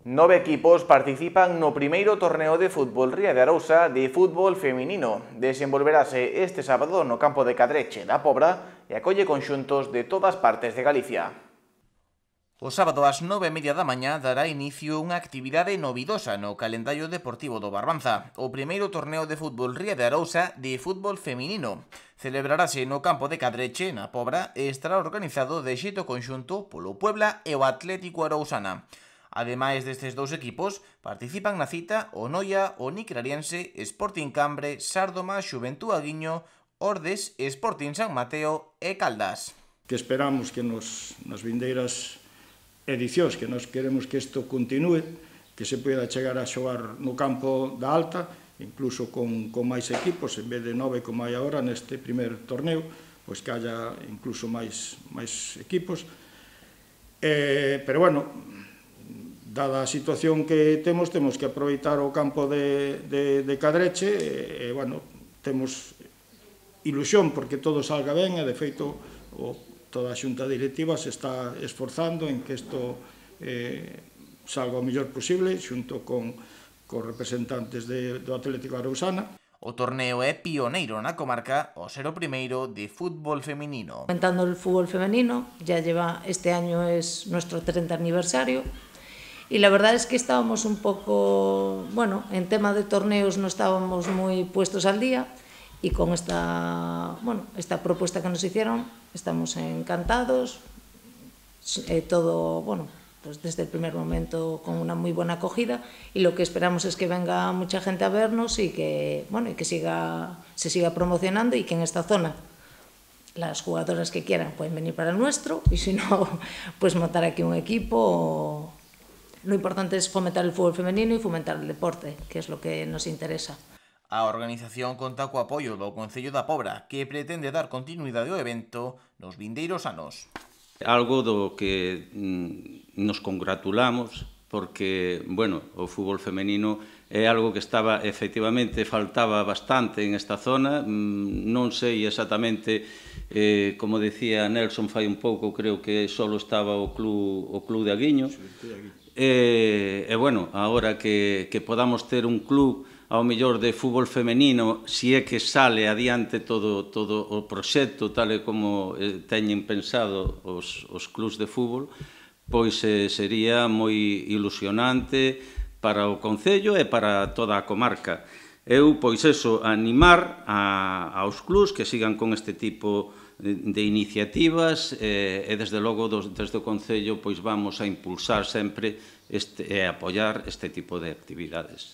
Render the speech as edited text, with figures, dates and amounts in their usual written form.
9 equipos participan no primeiro torneo de fútbol Ría de Arousa de fútbol feminino. Desenvolverase este sábado no campo de Cadreche da Pobra e acolle conxuntos de todas partes de Galicia. O sábado ás 9:30 da mañá dará inicio unha actividade novidosa no calendario deportivo do Barbanza, o primeiro torneo de fútbol Ría de Arousa de fútbol feminino. Celebrarase no campo de Cadreche, na Pobra, e estará organizado de xeito conxunto polo Puebla e o Atlético Arousana. Ademais destes dous equipos, participan na cita o Noia, o Nicrariense, Sporting Cambre, Sárdoma, Xuventud Aguiño, Ordes, Sporting San Mateo e Caldas. Que esperamos que nas vindeiras edicións, que nós queremos que isto continúe, que se poida chegar a xogar no campo da Alta, incluso con máis equipos, en vez de 9 como hai agora neste primer torneo, pois que haya incluso máis equipos. Pero bueno, dada a situación que temos que aproveitar o campo de Cadreche, e bueno, temos ilusión porque todo salga ben, e de feito toda a xunta directiva se está esforzando en que isto salga o mellor posible, xunto con representantes do Atlético Arousana. O torneo é pioneiro na comarca ao ser o primeiro de fútbol femenino. Comentando el fútbol femenino, este año es nuestro 30 aniversario, y la verdad es que estábamos un poco, bueno, en tema de torneos no estábamos muy puestos al día, y con esta propuesta que nos hicieron estamos encantados, todo, bueno, pues desde el primer momento con una muy buena acogida, y lo que esperamos es que venga mucha gente a vernos y que, bueno, y que se siga promocionando, y que en esta zona las jugadoras que quieran pueden venir para el nuestro, y si no, pues montar aquí un equipo. Lo importante es fomentar el fútbol femenino y fomentar el deporte, que es lo que nos interesa. A organización conta co apoio do Concello da Pobra, que pretende dar continuidade ao evento nos vindeiros anos. Algo do que nos congratulamos, porque, bueno, o fútbol femenino é algo que efectivamente, faltaba bastante en esta zona. Non sei exactamente, como decía Nelson fai un pouco, creo que só estaba o club de Aguiño. E, bueno, agora que podamos ter un club ao mellor de fútbol femenino, si é que sale adiante todo o proxecto tal e como teñen pensado os clubs de fútbol, pois sería moi ilusionante para o Concello e para toda a comarca. Eu, pois eso, animar aos clubs que sigan con este tipo de iniciativas, e desde logo desde o Concello pois vamos a impulsar sempre e apoiar este tipo de actividades.